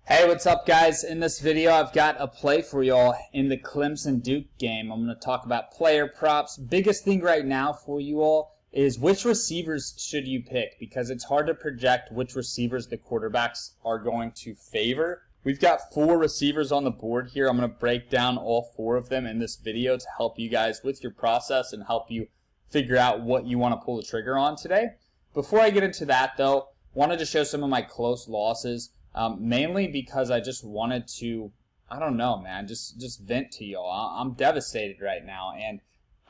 Hey, what's up, guys? In this video, I've got a play for y'all in the Clemson Duke game. I'm going to talk about player props. Biggest thing right now for you all is which receivers should you pick, because it's hard to project which receivers the quarterbacks are going to favor. We've got 4 receivers on the board here. I'm going to break down all 4 of them in this video to help you guys with your process and help you figure out what you want to pull the trigger on today. Before I get into that, though, wanted to show some of my close losses. Mainly because I just wanted to, I don't know, man, just vent to y'all. I'm devastated right now, and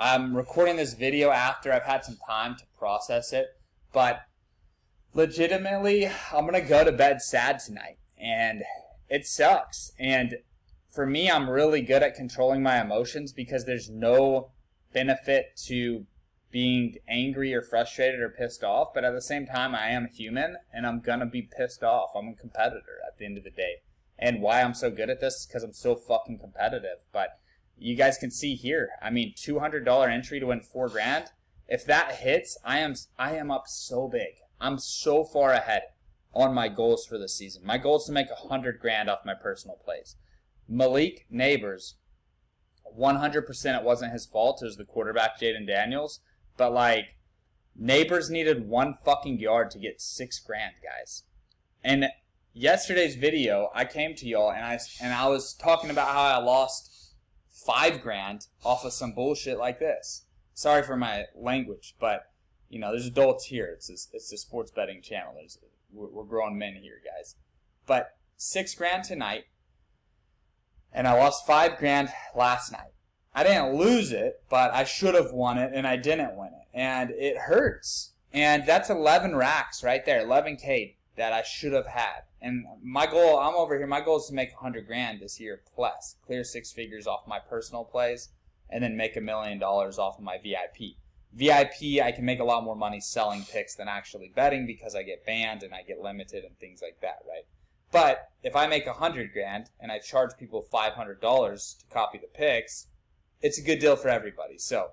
I'm recording this video after I've had some time to process it, but legitimately, I'm going to go to bed sad tonight, and it sucks. And for me, I'm really good at controlling my emotions because there's no benefit to being angry or frustrated or pissed off, but at the same time, I am human, and I'm gonna be pissed off. I'm a competitor at the end of the day. And why I'm so good at this is because I'm so fucking competitive. But you guys can see here, I mean, $200 entry to win $4,000. If that hits, I am up so big. I'm so far ahead on my goals for the season. My goal is to make $100,000 off my personal plays. Malik Neighbors, 100% it wasn't his fault. It was the quarterback, Jaden Daniels. But, like, Neighbors needed 1 fucking yard to get $6,000, guys. And yesterday's video, I came to y'all and I was talking about how I lost $5,000 off of some bullshit like this. Sorry for my language, but you know, there's adults here. It's a sports betting channel. We're grown men here, guys. But $6,000 tonight, and I lost $5,000 last night. I didn't lose it, but I should have won it, and I didn't win it. And it hurts. And that's 11 racks right there, 11K that I should have had. And my goal, I'm over here, my goal is to make $100,000 this year plus. Clear 6 figures off my personal plays, and then make $1 million off of my VIP. VIP, I can make a lot more money selling picks than actually betting because I get banned and I get limited and things like that, right? But if I make $100,000 and I charge people $500 to copy the picks, it's a good deal for everybody. So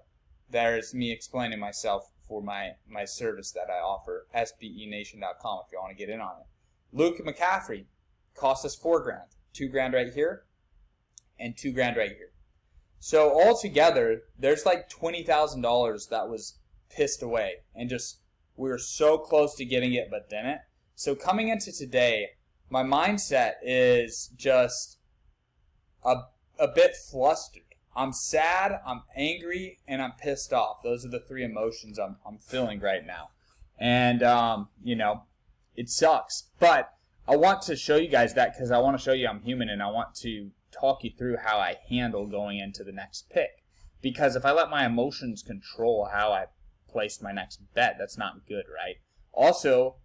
there's me explaining myself for my service that I offer, sbenation.com, if you want to get in on it. Luke McCaffrey cost us $4,000, $2,000 right here, and $2,000 right here. So altogether, there's like $20,000 that was pissed away, and just we were so close to getting it, but didn't. So coming into today, my mindset is just a bit flustered. I'm sad, I'm angry, and I'm pissed off. Those are the 3 emotions I'm feeling right now. And, you know, it sucks. But I want to show you guys that because I want to show you I'm human, and I want to talk you through how I handle going into the next pick. Because if I let my emotions control how I place my next bet, that's not good, right? Also,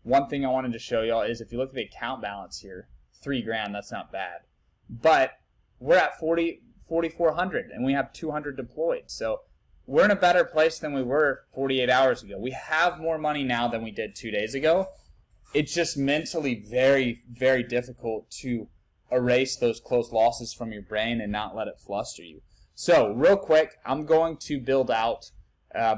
one thing I wanted to show y'all is if you look at the account balance here, $3,000, that's not bad. But we're at 4,400 and we have 200 deployed. So we're in a better place than we were 48 hours ago. We have more money now than we did 2 days ago. It's just mentally very, very difficult to erase those close losses from your brain and not let it fluster you. So real quick, I'm going to build out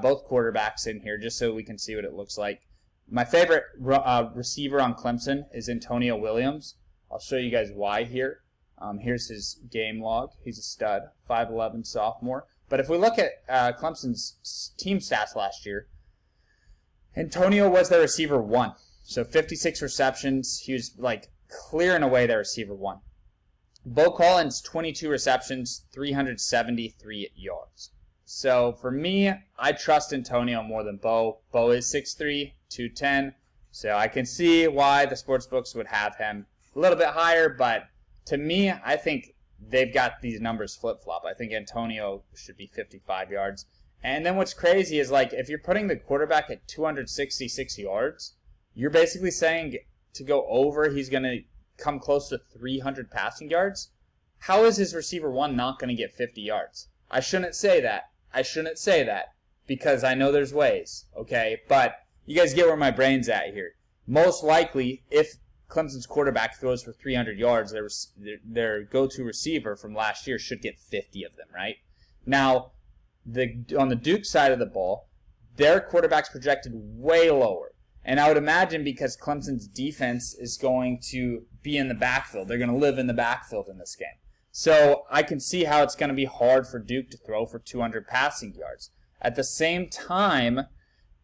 both quarterbacks in here just so we can see what it looks like. My favorite receiver on Clemson is Antonio Williams. I'll show you guys why here. Here's his game log. He's a stud, 5'11 sophomore. But if we look at Clemson's team stats last year, Antonio was their receiver 1. So 56 receptions. He was like clearing away their receiver 1. Bo Collins, 22 receptions, 373 yards. So for me, I trust Antonio more than Bo. Bo is 6'3", 210. So I can see why the sportsbooks would have him a little bit higher, but to me, I think they've got these numbers flip-flop. I think Antonio should be 55 yards. And then what's crazy is, like, if you're putting the quarterback at 266 yards, you're basically saying to go over, he's going to come close to 300 passing yards. How is his receiver 1 not going to get 50 yards? I shouldn't say that. Because I know there's ways, okay? But you guys get where my brain's at here. Most likely, if Clemson's quarterback throws for 300 yards, their go-to receiver from last year should get 50 of them, right? Now, on the Duke side of the ball, their quarterback's projected way lower. And I would imagine because Clemson's defense is going to be in the backfield, they're going to live in the backfield in this game. So I can see how it's going to be hard for Duke to throw for 200 passing yards. At the same time,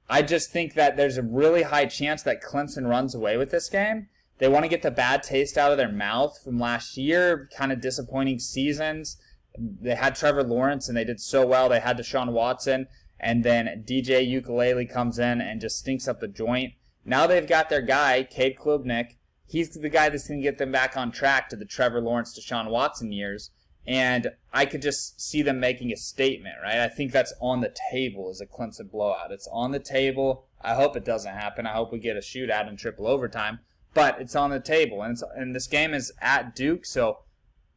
I just think that there's a really high chance that Clemson runs away with this game. They want to get the bad taste out of their mouth from last year, kind of disappointing seasons. They had Trevor Lawrence, and they did so well. They had Deshaun Watson, and then DJ Ukulele comes in and just stinks up the joint. Now they've got their guy, Cade Klubnik. He's the guy that's going to get them back on track to the Trevor Lawrence, Deshaun Watson years. And I could just see them making a statement, right? I think that's on the table as a Clemson blowout. It's on the table. I hope it doesn't happen. I hope we get a shootout in triple overtime. But it's on the table. And this game is at Duke, so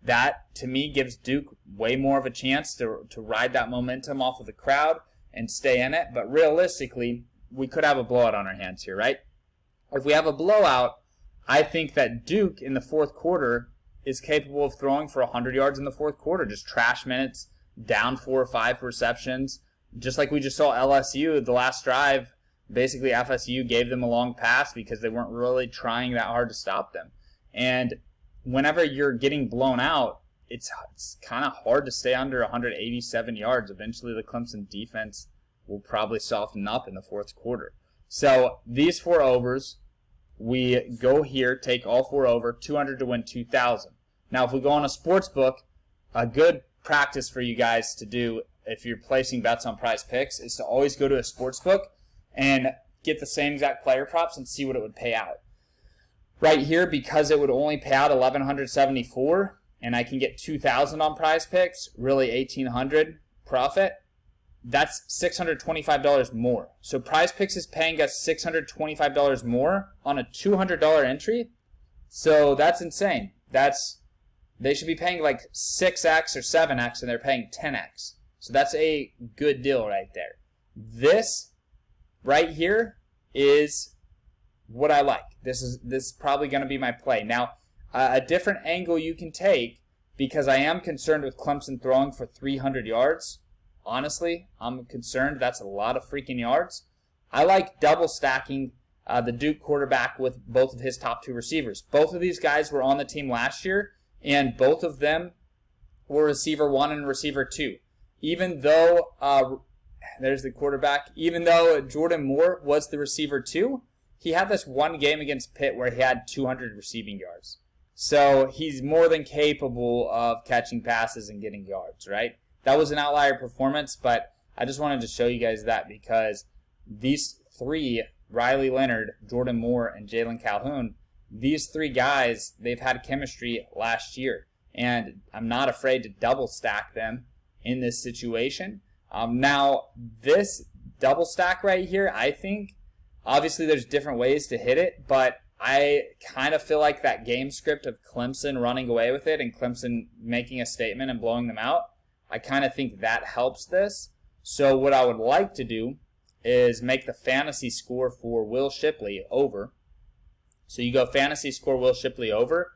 that, to me, gives Duke way more of a chance to ride that momentum off of the crowd and stay in it. But realistically, we could have a blowout on our hands here, right? If we have a blowout, I think that Duke in the fourth quarter is capable of throwing for 100 yards in the fourth quarter, just trash minutes, down 4 or 5 receptions. Just like we just saw LSU, the last drive, basically FSU gave them a long pass because they weren't really trying that hard to stop them. And whenever you're getting blown out, it's kind of hard to stay under 187 yards. Eventually the Clemson defense will probably soften up in the fourth quarter. So these 4 overs, we go here, take all 4 over, 200 to win 2,000. Now, if we go on a sports book, a good practice for you guys to do if you're placing bets on Prize Picks is to always go to a sports book and get the same exact player props and see what it would pay out. Right here, because it would only pay out $1,174, and I can get 2,000 on Prize Picks, really $1,800 profit. That's $625 more. So Prize Picks is paying us $625 more on a $200 entry. So that's insane. They should be paying like 6x or 7x, and they're paying 10x. So that's a good deal right there. This right here is what I like. This is probably going to be my play. Now, a different angle you can take, because I am concerned with Clemson throwing for 300 yards. Honestly, I'm concerned. That's a lot of freaking yards. I like double stacking the Duke quarterback with both of his top 2 receivers. Both of these guys were on the team last year, and both of them were receiver 1 and receiver 2. Even though, there's the quarterback, even though Jordan Moore was the receiver 2, he had this one game against Pitt where he had 200 receiving yards. So he's more than capable of catching passes and getting yards, right? That was an outlier performance, but I just wanted to show you guys that because these 3, Riley Leonard, Jordan Moore, and Jalen Calhoun, these 3 guys, they've had chemistry last year. And I'm not afraid to double stack them in this situation. Now, this double stack right here, I think, obviously there's different ways to hit it, but I kind of feel like that game script of Clemson running away with it and Clemson making a statement and blowing them out, I kind of think that helps this. So what I would like to do is make the fantasy score for Will Shipley over. So you go fantasy score Will Shipley over.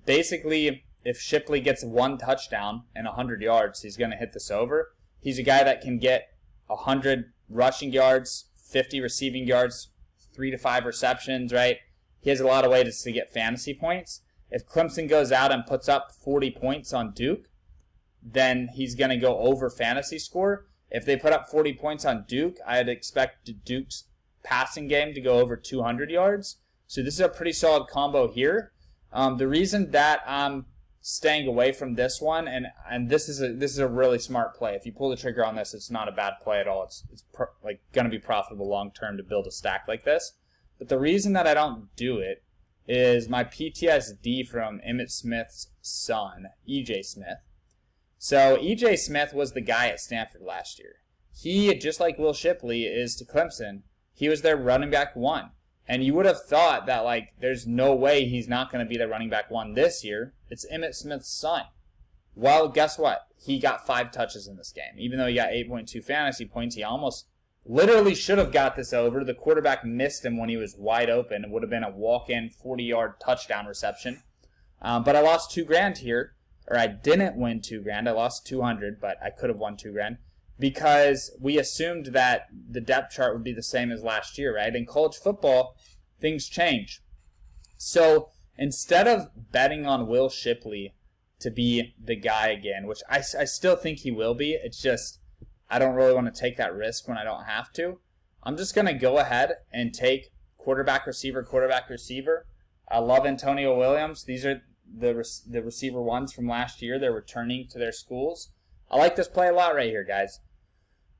Basically, if Shipley gets 1 touchdown and 100 yards, he's going to hit this over. He's a guy that can get 100 rushing yards, 50 receiving yards, 3 to 5 receptions, right? He has a lot of ways to get fantasy points. If Clemson goes out and puts up 40 points on Duke, then he's going to go over fantasy score. If they put up 40 points on Duke, I'd expect Duke's passing game to go over 200 yards. So this is a pretty solid combo here. The reason that I'm staying away from this one, and this is a really smart play. If you pull the trigger on this, it's not a bad play at all. It's like going to be profitable long term to build a stack like this. But the reason that I don't do it is my PTSD from Emmitt Smith's son, E.J. Smith. So E.J. Smith was the guy at Stanford last year. He, just like Will Shipley is to Clemson, he was their running back 1. And you would have thought that, like, there's no way he's not going to be the running back 1 this year. It's Emmitt Smith's son. Well, guess what? He got 5 touches in this game. Even though he got 8.2 fantasy points, he almost literally should have got this over. The quarterback missed him when he was wide open. It would have been a walk-in 40-yard touchdown reception. But I lost $2,000 here. Or I didn't win $2,000. I lost 200, but I could have won $2,000. because we assumed that the depth chart would be the same as last year, right? In college football, things change. So instead of betting on Will Shipley to be the guy again, which I still think he will be, it's just I don't really want to take that risk when I don't have to. I'm just going to go ahead and take quarterback, receiver, quarterback, receiver. I love Antonio Williams. These are the receiver ones from last year. They're returning to their schools. I like this play a lot right here, guys.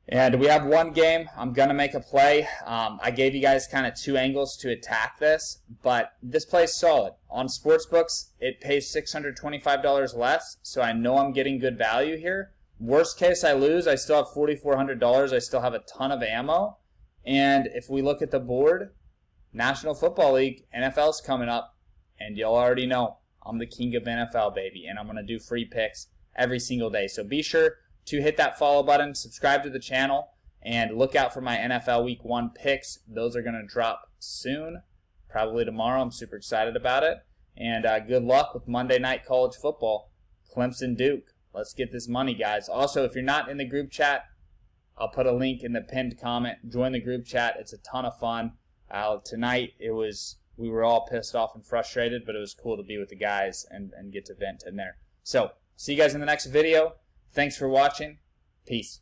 And we have one game. I'm going to make a play. I gave you guys kind of two angles to attack this, but this play is solid. On sportsbooks, it pays $625 less, so I know I'm getting good value here. Worst case, I lose. I still have $4,400. I still have a ton of ammo. And if we look at the board, National Football League, NFL's coming up, and y'all already know I'm the king of NFL, baby, and I'm going to do free picks every single day. So be sure to hit that follow button, subscribe to the channel, and look out for my NFL Week 1 picks. Those are going to drop soon, probably tomorrow. I'm super excited about it. And good luck with Monday Night College Football, Clemson Duke. Let's get this money, guys. Also, if you're not in the group chat, I'll put a link in the pinned comment. Join the group chat. It's a ton of fun. Tonight, we were all pissed off and frustrated, but it was cool to be with the guys and get to vent in there. So, see you guys in the next video. Thanks for watching. Peace.